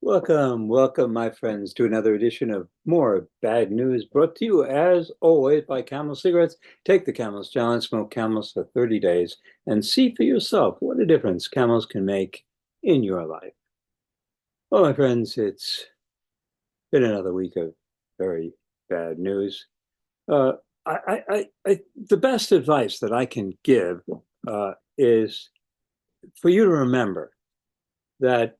Welcome, my friends, to another edition of More Bad News, brought to you, as always, by Camel Cigarettes. Take the Camel's challenge, smoke Camels for 30 days, and see for yourself what a difference Camels can make in your life. Well, my friends, it's been another week of very bad news. Uh, the best advice that I can give is for you to remember that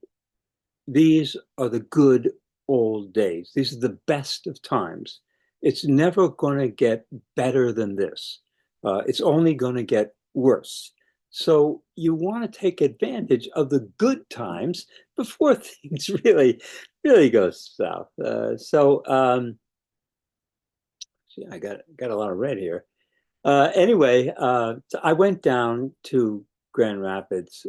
these are the good old days. These are the best of times. It's never going to get better than this. It's only going to get worse. So you want to take advantage of the good times before things really go south. I got a lot of red here. Anyway, so I went down to Grand Rapids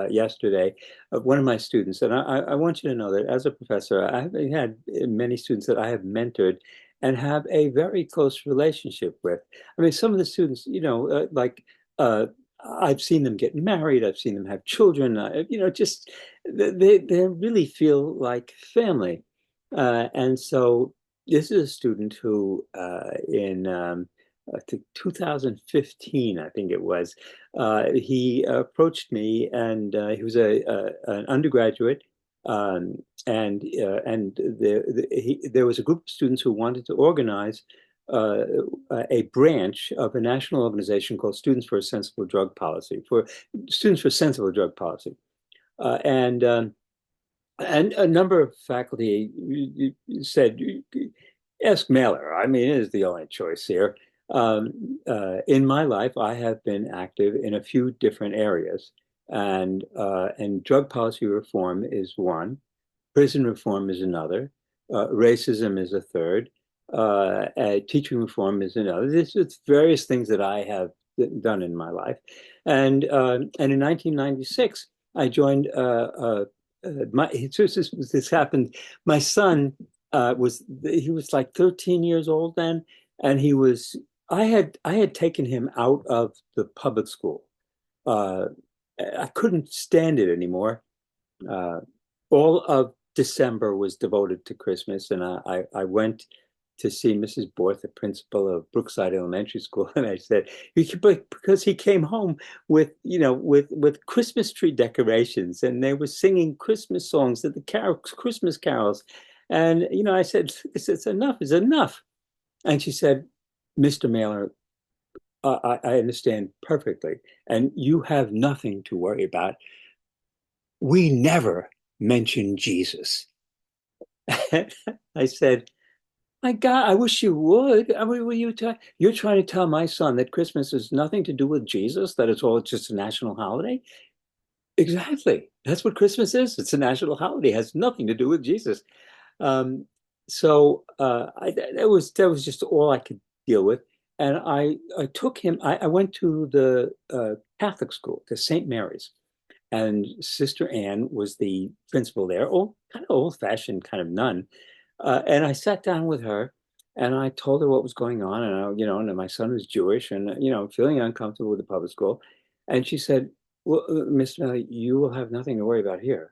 yesterday. One of my students, and I want you to know that as a professor, I've had many students that I have mentored and have a very close relationship with. I mean, some of the students, uh, I've seen them get married, I've seen them have children. Just they really feel like family. And so this is a student who in I think 2015, I think it was. He approached me, and he was an undergraduate, and there was a group of students who wanted to organize uh, a branch of a national organization called Students for a Sensible Drug Policy, for Students for Sensible Drug Policy, and a number of faculty said, ask Mehler. I mean, it is the only choice here. In my life, I have been active in a few different areas, and drug policy reform is one, prison reform is another, racism is a third, teaching reform is another. It's various things that I have done in my life, and in 1996, I joined this happened. My son he was like 13 years old then, and I had taken him out of the public school. Uh, I couldn't stand it anymore. Uh, all of December was devoted to Christmas, and I went to see Mrs. Borth, the principal of Brookside Elementary School, and I said, because he came home with Christmas tree decorations, and they were singing Christmas songs at the Christmas carols, and I said, it's enough, it's enough, and she said, Mr. Mailer, I understand perfectly, and you have nothing to worry about. We never mention Jesus. I said, my God, I wish you would. I mean, you're trying to tell my son that Christmas has nothing to do with Jesus, that it's just a national holiday? Exactly. That's what Christmas is. It's a national holiday. It has nothing to do with Jesus. Um, that was just all I could deal with. And I took him, I went to the Catholic school, to St. Mary's. And Sister Anne was the principal there, kind of old-fashioned kind of nun. And I sat down with her and I told her what was going on. And my son was Jewish and, feeling uncomfortable with the public school. And she said, well, Mr. Miller, you will have nothing to worry about here.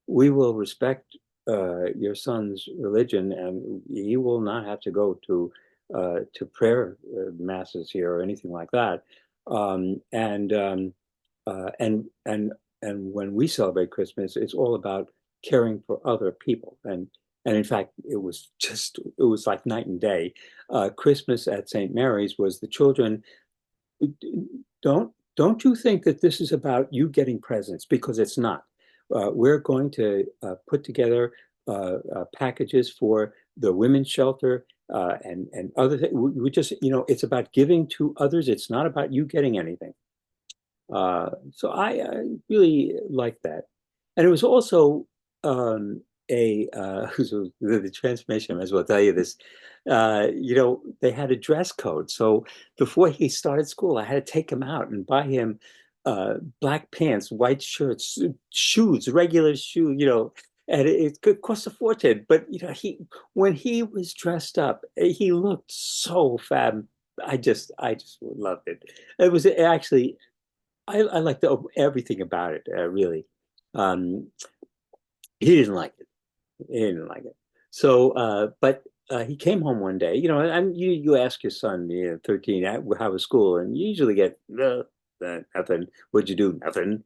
We will respect your son's religion, and he will not have to go to prayer masses here or anything like that. Um, and um, uh, and and and when we celebrate Christmas, it's all about caring for other people. And in fact, it was like night and day. Christmas at St. Mary's was the children. Don't you think that this is about you getting presents? Because it's not. We're going to put together packages for the women's shelter and other things. We just, it's about giving to others. It's not about you getting anything. So I really like that. And it was also so the transformation, I might as well tell you this. They had a dress code. So before he started school, I had to take him out and buy him black pants, white shirts, shoes, regular shoe, and it could cost a fortune. But when he was dressed up, he looked so fab. I just loved it. It was actually I like everything about it, really. Um, He didn't like it. He didn't like it. So, but he came home one day, and you ask your son, 13, how was school? And you usually get, nothing. What'd you do? Nothing.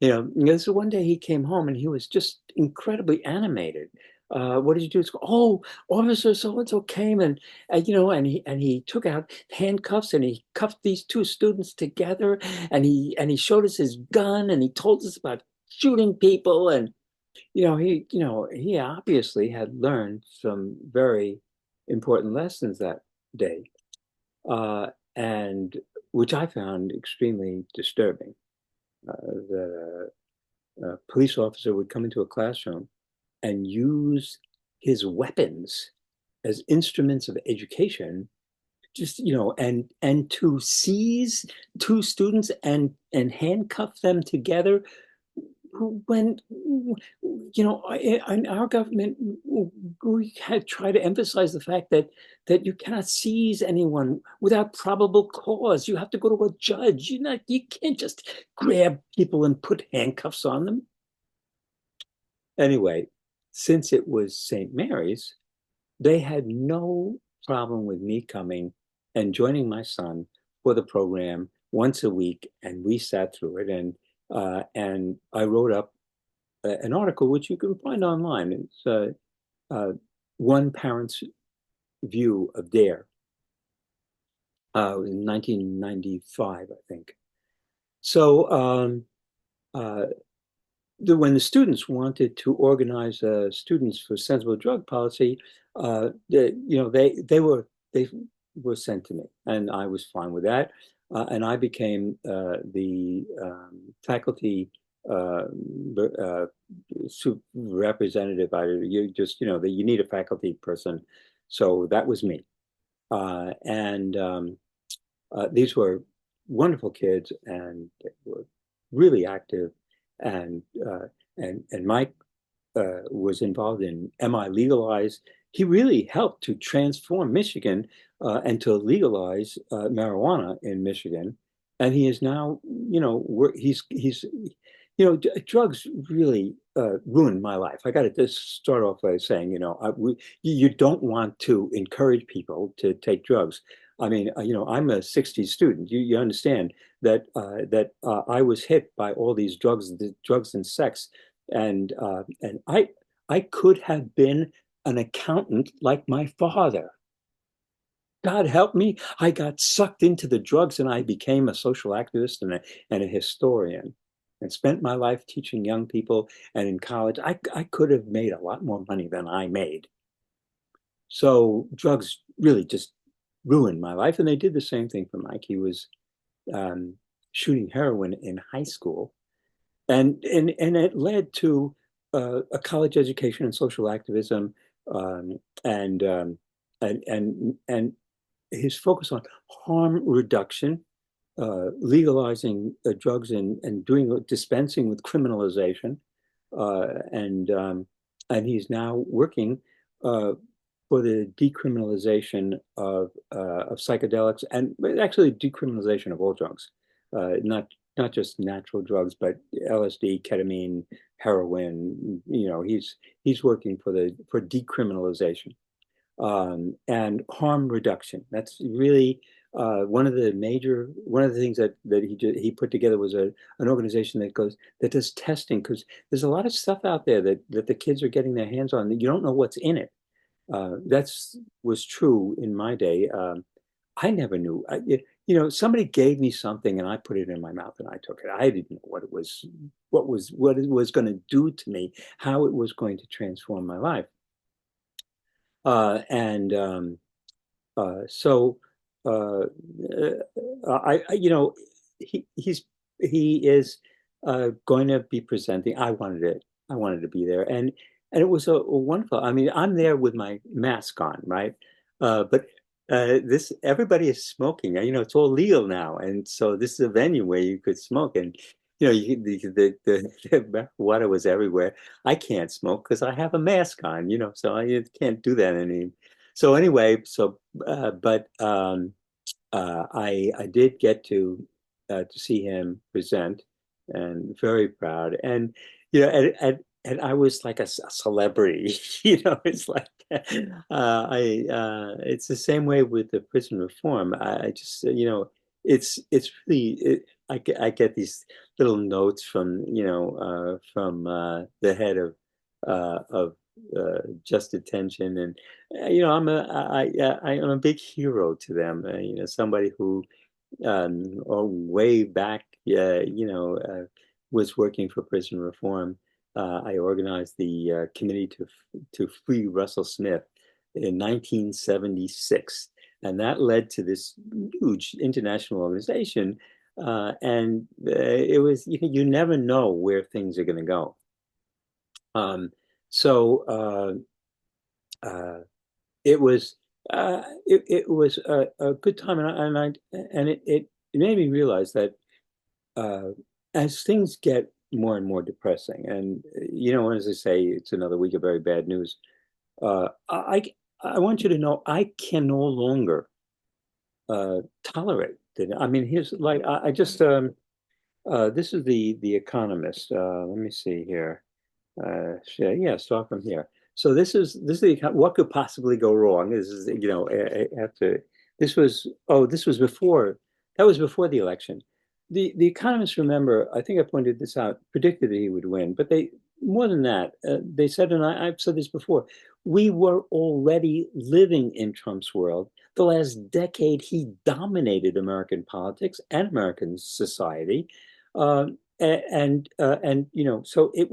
So one day he came home and he was just incredibly animated. What did you do at school? Oh, Officer so and so came and he took out handcuffs and he cuffed these two students together and he showed us his gun and he told us about shooting people and he obviously had learned some very important lessons that day, and which I found extremely disturbing. The police officer would come into a classroom and use his weapons as instruments of education, just and to seize two students and handcuff them together when in our government we had tried to emphasize the fact that you cannot seize anyone without probable cause. You have to go to a judge. You can't just grab people and put handcuffs on them. Anyway, since it was St. Mary's, they had no problem with me coming and joining my son for the program once a week, and we sat through it. And I wrote up an article which you can find online. It's uh, one parent's view of DARE in 1995, I think. So uh, when the students wanted to organize students for sensible drug policy, they were sent to me, and I was fine with that. And I became the faculty uh, representative. You need a faculty person, so that was me. And These were wonderful kids, and they were really active. And Mike was involved in Am I Legalized? He really helped to transform Michigan and to legalize marijuana in Michigan. And he is now, he's drugs really ruined my life. I got to just start off by saying, you don't want to encourage people to take drugs. I mean, I'm a 60s student. You understand that I was hit by all these drugs and sex, and I could have been an accountant like my father. God help me. I got sucked into the drugs and I became a social activist and a historian and spent my life teaching young people. And in college, I could have made a lot more money than I made. So drugs really just ruined my life. And they did the same thing for Mike. He was um, shooting heroin in high school. And it led to a college education in social activism, um, and, um, and his focus on harm reduction, legalizing drugs and doing dispensing with criminalization, uh, and um, and he's now working uh, for the decriminalization of psychedelics and actually decriminalization of all drugs, not just natural drugs, but LSD, ketamine, heroin. He's working for decriminalization and harm reduction. That's really one of the things that he put together was an organization that does testing, because there's a lot of stuff out there that the kids are getting their hands on that you don't know what's in it. That's was true in my day. I never knew. Somebody gave me something and I put it in my mouth and I took it. I didn't know what it was going to do to me, how it was going to transform my life. And so he's he is going to be presenting. I wanted to be there, and it was a wonderful. I mean, I'm there with my mask on, right? But this everybody is smoking. It's all legal now, and so this is a venue where you could smoke, and the marijuana was everywhere. I can't smoke because I have a mask on, so I can't do that any. So anyway, but I did get to see him present, and very proud. And and I was like a celebrity, It's like I it's the same way with the prison reform. I just it's really I get these little notes from the head of just detention, and I'm a big hero to them. Somebody who way back, was working for prison reform. I organized the committee to free Russell Smith in 1976, and that led to this huge international organization. And it was you never know where things are going to go. Um, so uh, it was it was a good time, and it made me realize that uh, as things get more and more depressing, and as I say, it's another week of very bad news. I want you to know I can no longer tolerate it. I mean, here's like I just this is the Economist. Let me see here. Yeah, start from here. So this is what could possibly go wrong. This is after this was before that was before the election. The economists, remember, I think I pointed this out, predicted that he would win, but they more than that, they said, and I've said this before, we were already living in Trump's world. The last decade, he dominated American politics and American society, and so it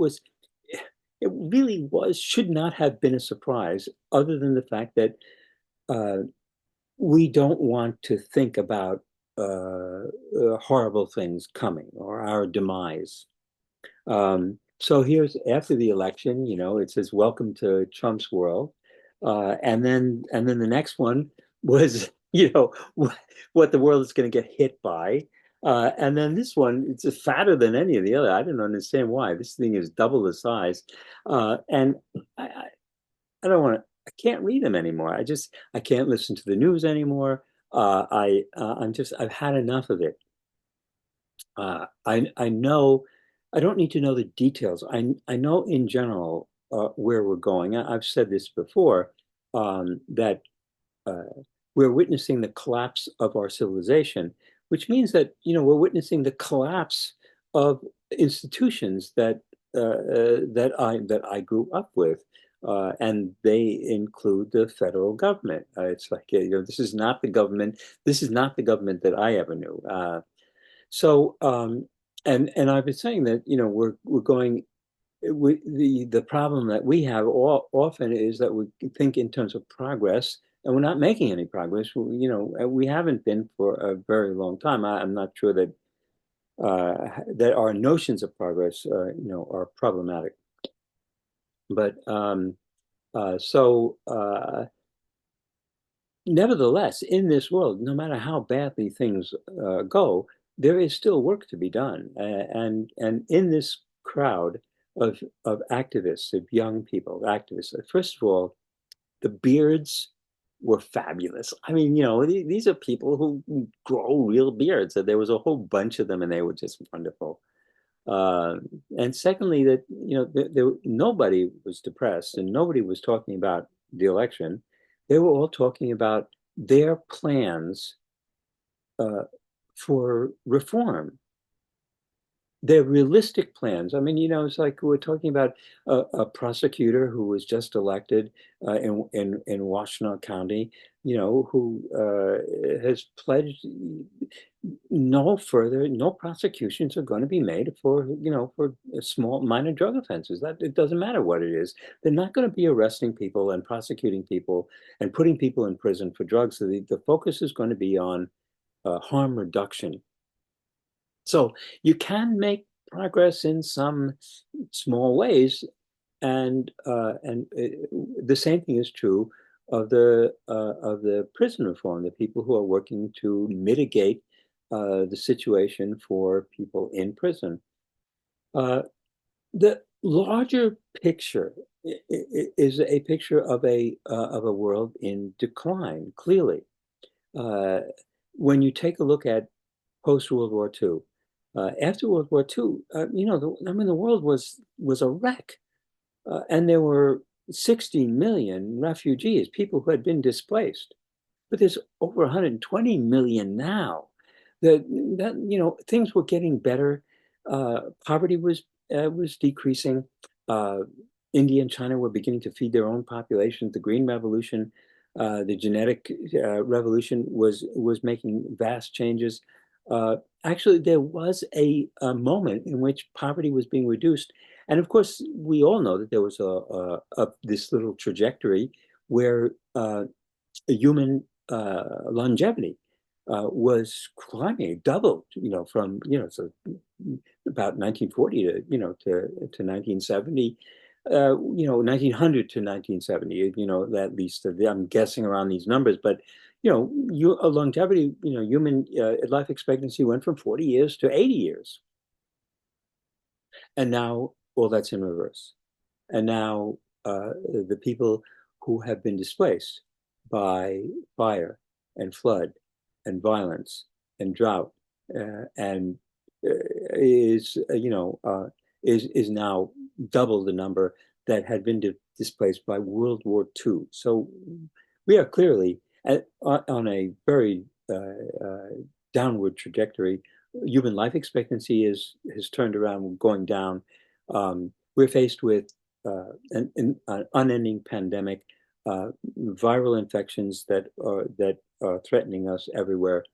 really should not have been a surprise, other than the fact that uh, we don't want to think about horrible things coming or our demise. So here's after the election, it says "Welcome to Trump's world," and then the next one was, what the world is going to get hit by, and then this one, it's fatter than any of the other. I didn't understand why this thing is double the size, and I don't want to. I can't read them anymore. I can't listen to the news anymore. I've had enough of it. I know I don't need to know the details. I know in general where we're going. I've said this before, that uh, we're witnessing the collapse of our civilization, which means that we're witnessing the collapse of institutions that I grew up with. And they include the federal government. It's like, this is not the government. This is not the government that I ever knew. So, and I've been saying that, we're going. The problem that we have often is that we think in terms of progress, and we're not making any progress. We haven't been for a very long time. I'm not sure that our notions of progress, are problematic. But nevertheless, in this world, no matter how badly things go, there is still work to be done. And in this crowd of activists, of young people, activists, first of all, the beards were fabulous. I mean, these are people who grow real beards. So there was a whole bunch of them, and they were just wonderful. Uh, and secondly, that nobody was depressed, and nobody was talking about the election. They were all talking about their plans uh, for reform. They're realistic plans. I mean, it's like we're talking about a prosecutor who was just elected in Washtenaw County, who has pledged no prosecutions are going to be made for small minor drug offenses. That it doesn't matter what it is. They're not going to be arresting people and prosecuting people and putting people in prison for drugs. So the focus is going to be on harm reduction. So you can make progress in some small ways, and the same thing is true of the prison reform. The people who are working to mitigate the situation for people in prison. Uh, the larger picture is a picture of a world in decline. Clearly, uh, when you take a look at post World War II. After World War II, I mean, the world was a wreck. And there were 60 million refugees, people who had been displaced. But there's over 120 million now. Things were getting better. Poverty was decreasing. Uh, India and China were beginning to feed their own populations. The Green Revolution, the genetic revolution was making vast changes. Uh, Actually, there was a moment in which poverty was being reduced, and of course, we all know that there was this little trajectory where human longevity was climbing, doubled, from, so about 1940 to, to 1970, 1900 to 1970, at least I'm guessing around these numbers, but, longevity, human life expectancy went from 40 years to 80 years. And now all that's in reverse. And now the people who have been displaced by fire and flood and violence and drought and is is now double the number that had been displaced by World War II. So we are clearly on a very downward trajectory. Human life expectancy has turned around, going down. We're faced with an unending pandemic, viral infections that are threatening us everywhere,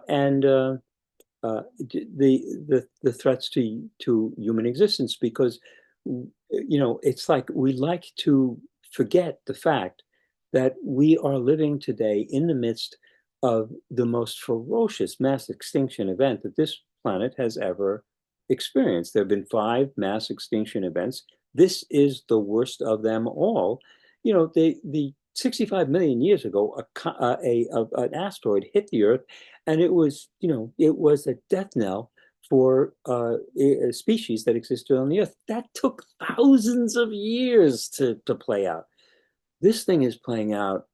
and the threats to human existence. Because it's like we like to forget the fact that we are living today in the midst of the most ferocious mass extinction event that this planet has ever experienced. There have been five mass extinction events. This is the worst of them all. The 65 million years ago, an asteroid hit the Earth, and it was a death knell for a species that existed on the Earth. That took thousands of years to play out. This thing is playing out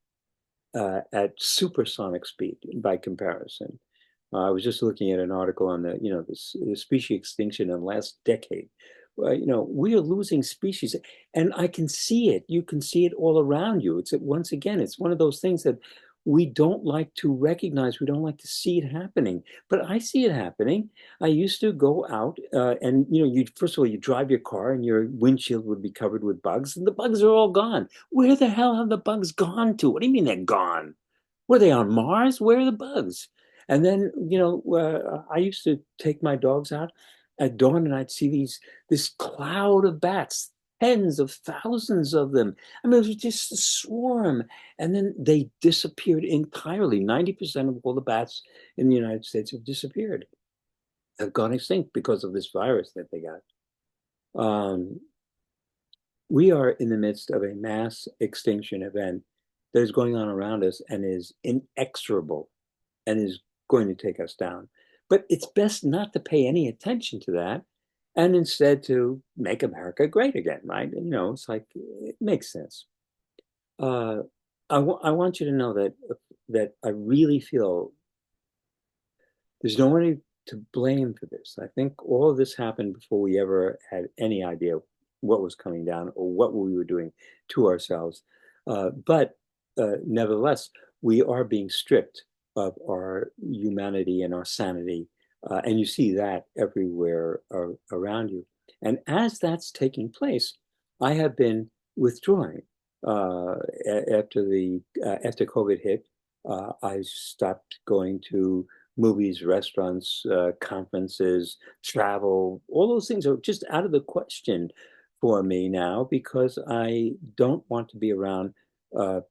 at supersonic speed by comparison. I was just looking at an article on the species extinction in the last decade. We are losing species, and I can see it. You can see it all around you. Once again, it's one of those things that we don't like to recognize. We don't like to see it happening, but I see it happening. I used to go out, and you first of all, you drive your car, and your windshield would be covered with bugs, and the bugs are all gone. Where the hell have the bugs gone to? What do you mean they're gone? Were they on Mars? Where are the bugs? And then, I used to take my dogs out at dawn, and I'd see this cloud of bats, tens of thousands of them. I mean, it was just a swarm. And then they disappeared entirely. 90% of all the bats in the United States have disappeared, have gone extinct because of this virus that they got. Um, we are in the midst of a mass extinction event that is going on around us and is inexorable and is going to take us down. But it's best not to pay any attention to that and instead to make America great again, right? It's like it makes sense. Uh, I want you to know that I really feel there's nobody to blame for this. I think all of this happened before we ever had any idea what was coming down or what we were doing to ourselves. But nevertheless, we are being stripped of our humanity and our sanity. And you see that everywhere around you. And as that's taking place, I have been withdrawing. After COVID hit, I stopped going to movies, restaurants, conferences, travel. All those things are just out of the question for me now because I don't want to be around uh,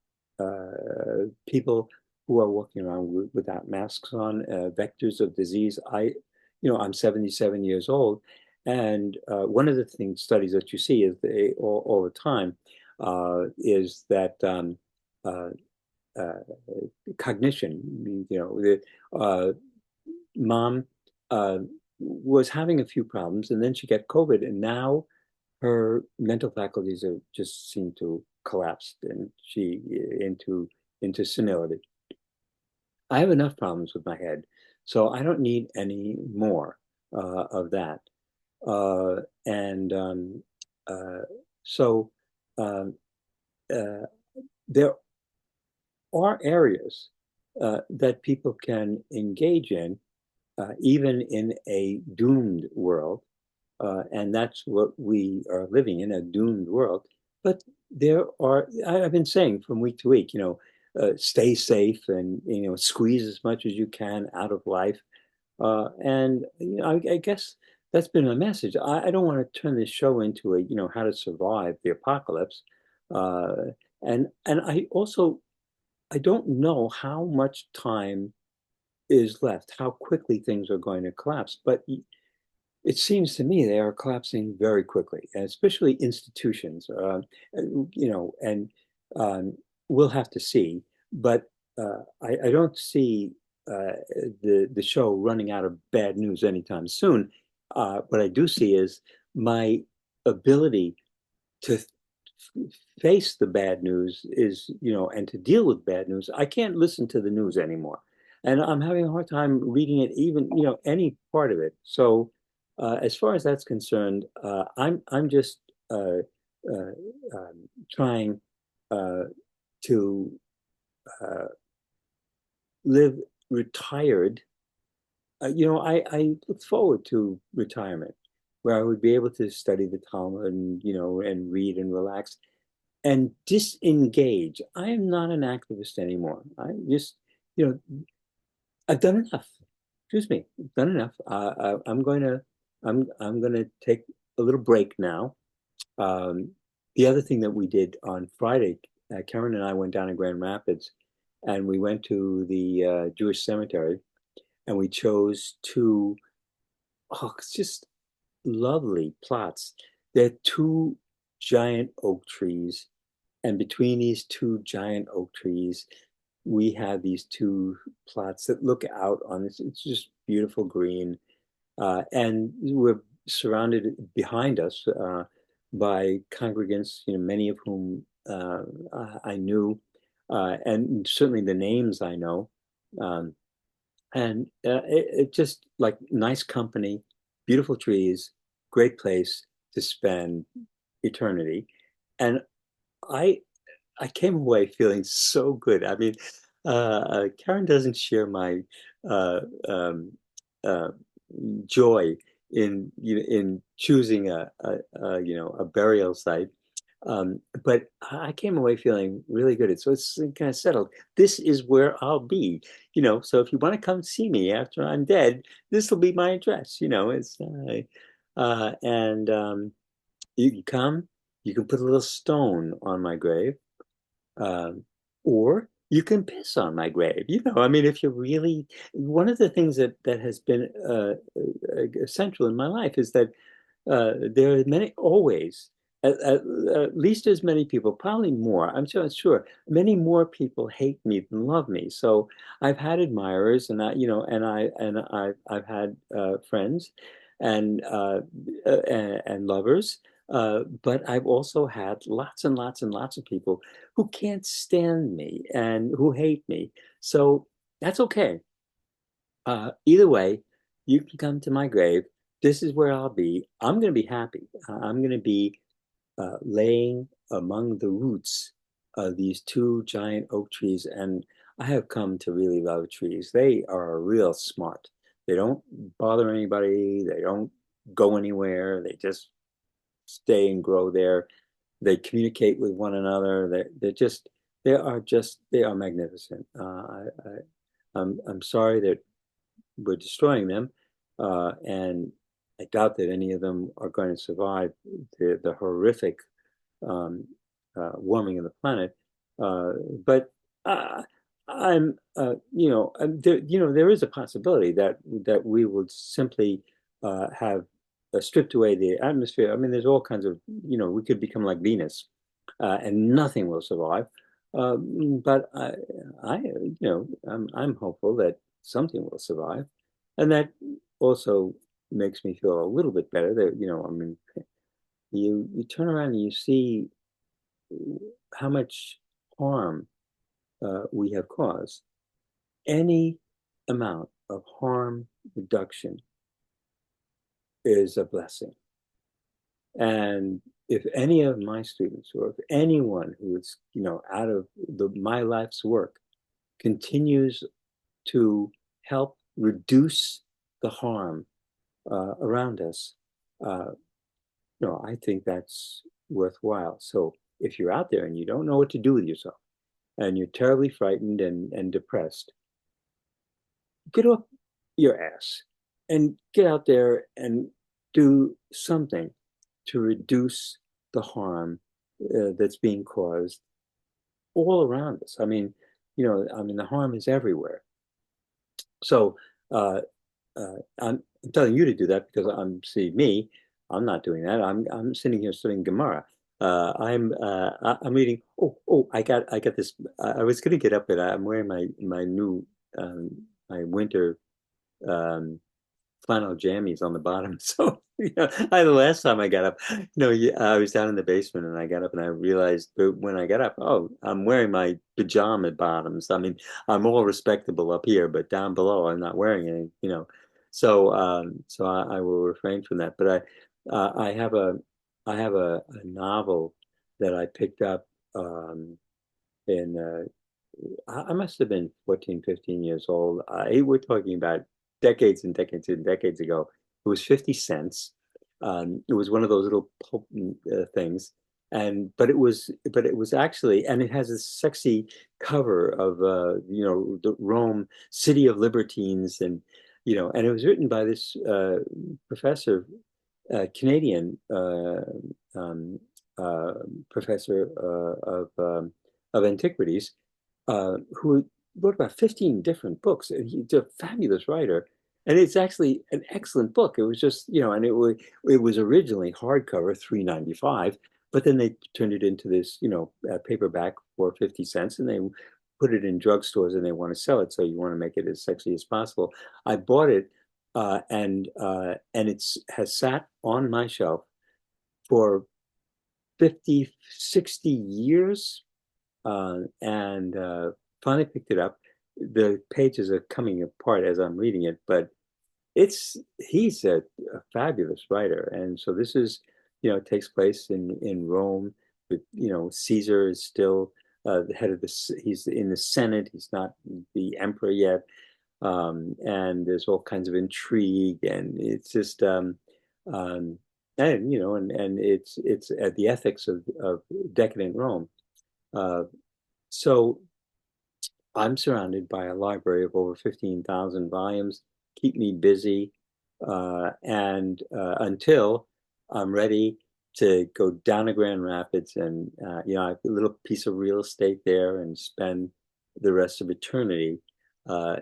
people who are walking around without masks on, vectors of disease. I'm 77 years old, and one of the studies that you see is all the time is that uh, uh, cognition. Mom was having a few problems, and then she got COVID, and now her mental faculties have just seemed to collapse, and she into senility. I have enough problems with my head, so I don't need any more of that. And uh, So um, uh, there are areas that people can engage in, even in a doomed world. And that's what we are living in, a doomed world. But I've been saying from week to week, stay safe and, squeeze as much as you can out of life. And, I guess that's been my message. I don't want to turn this show into how to survive the apocalypse. Uh, and I don't know how much time is left, how quickly things are going to collapse. But it seems to me they are collapsing very quickly, and especially institutions. And we'll have to see. But I don't see the show running out of bad news anytime soon. What I do see is my ability to face the bad news and to deal with bad news. I can't listen to the news anymore. And I'm having a hard time reading it, even, any part of it. So, as far as that's concerned, I'm just uh, trying uh, to uh, live retired. I look forward to retirement, where I would be able to study the Talmud and and read and relax and disengage. I am not an activist anymore. I just, you know, I've done enough. Excuse me, I've done enough. I'm going to take a little break now. Um, the other thing that we did on Friday, Karen and I went down to Grand Rapids, and we went to the Jewish cemetery, and we chose two, it's just lovely plots. They're two giant oak trees, and between these two giant oak trees, we have these two plots that look out on this. It's just beautiful green. And we're surrounded behind us by congregants, many of whom I knew, and certainly the names I know. Um, and it just like nice company, beautiful trees, great place to spend eternity. And I I came away feeling so good. I mean, Karen doesn't share my uh, um, uh, joy in choosing a burial site. But I came away feeling really good. So it's kind of settled. This is where I'll be. So if you want to come see me after I'm dead, this will be my address. It's and you can come. You can put a little stone on my grave, um, or you can piss on my grave. I mean, if you really, one of the things that has been essential in my life is that there are many, always, at least as many people, probably more. I'm sure many more people hate me than love me. So I've had admirers, and I've had friends, and and lovers. But I've also had lots and lots and lots of people who can't stand me and who hate me. So that's okay. Either way, you can come to my grave. This is where I'll be. I'm going to be happy. I'm going to be laying among the roots of these two giant oak trees. And I have come to really love trees. They are real smart. They don't bother anybody. They don't go anywhere. They just stay and grow there. They communicate with one another. They are magnificent. I'm sorry that we're destroying them, and I doubt that any of them are going to survive the horrific um, warming of the planet. Uh, but uh, there is a possibility that we would simply have stripped away the atmosphere. I mean, there's all kinds of, we could become like Venus, and nothing will survive. But I'm hopeful that something will survive, and that also makes me feel a little bit better. That I mean, you turn around and you see how much harm we have caused. Any amount of harm reduction is a blessing. And if any of my students or if anyone who is, out of my life's work continues to help reduce the harm around us, uh, I think that's worthwhile. So if you're out there and you don't know what to do with yourself and you're terribly frightened and depressed, get off your ass and get out there and do something to reduce the harm that's being caused all around us. The harm is everywhere. So uh, I'm telling you to do that because I'm not doing that. I'm sitting here studying Gemara. I'm reading. I got this. I was going to get up, but I'm wearing my new um, my winter um, flannel jammies on the bottom. So, the last time I got up, I was down in the basement and I got up and I realized that when I got up, oh, I'm wearing my pajama bottoms. I mean, I'm all respectable up here, but down below, I'm not wearing any. So I will refrain from that. But I have a novel that I picked up in I must have been 14, 15 years old. We're talking about decades and decades and decades ago. It was 50 cents. It was one of those little pulp things. But it was actually, and it has a sexy cover of, the Rome, city of Libertines. And it was written by this professor, Canadian um, uh, professor of antiquities who wrote about 15 different books. And he's a fabulous writer. And it's actually an excellent book. It was just, and it was originally hardcover, 3.95, but then they turned it into this, paperback for 50 cents, and they put it in drugstores and they want to sell it. So you want to make it as sexy as possible. I bought it and it's has sat on my shelf for 50, 60 years and finally picked it up. The pages are coming apart as I'm reading it, but he's a fabulous writer, and so this is, it takes place in Rome. But Caesar is still the head of he's in the Senate. He's not the emperor yet, and there's all kinds of intrigue, and it's just um, and it's the ethics of decadent Rome. Uh, so I'm surrounded by a library of over 15,000 volumes, keep me busy, and until I'm ready to go down to Grand Rapids and, I have a little piece of real estate there and spend the rest of eternity uh,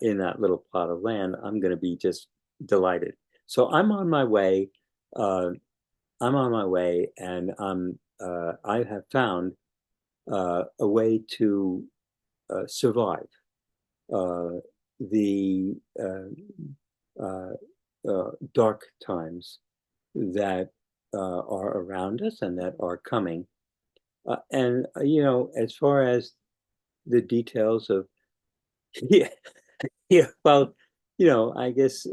in that little plot of land. I'm going to be just delighted. So I'm on my way. Uh, I'm on my way, and I have found a way to survive uh, the uh, dark times that are around us and that are coming. And as far as the details of, yeah, yeah, well, I guess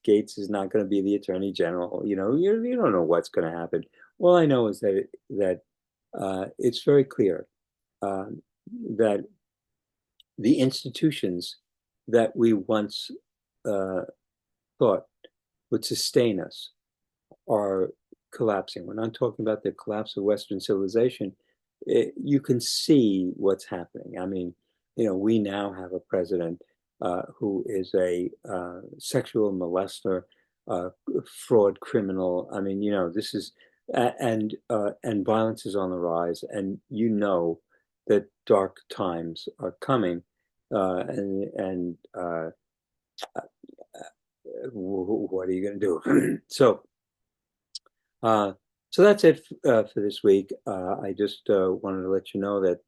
Gates is not going to be the attorney general. You don't know what's going to happen. All I know is that it's very clear that the institutions that we once uh, thought would sustain us are collapsing. We're not talking about the collapse of Western civilization. You can see what's happening. I mean, we now have a president who is a sexual molester, uh, fraud criminal. I mean, this is and violence is on the rise, and that dark times are coming, and what are you going to do? Uh, so that's it for this week. I just wanted to let you know that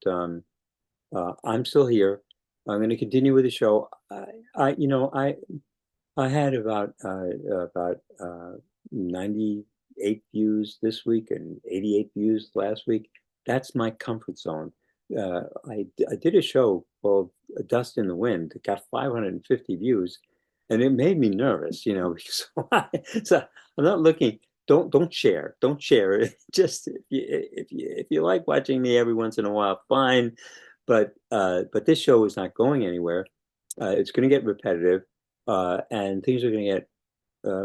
I'm still here. I'm going to continue with the show. I had about 98 views this week and 88 views last week. That's my comfort zone. I did a show called Dust in the Wind. It got 550 views, and it made me nervous, so I'm not looking. don't share. Don't share. Just if you like watching me every once in a while, fine. But this show is not going anywhere. It's going to get repetitive, and things are going to get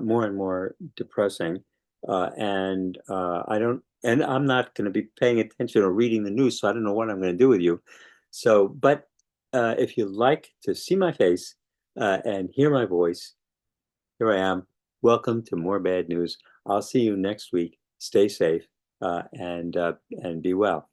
more and more depressing. And I'm not going to be paying attention or reading the news, so I don't know what I'm going to do with you. So, but if you like to see my face and hear my voice, here I am. Welcome to More Bad News. I'll see you next week. Stay safe and be well.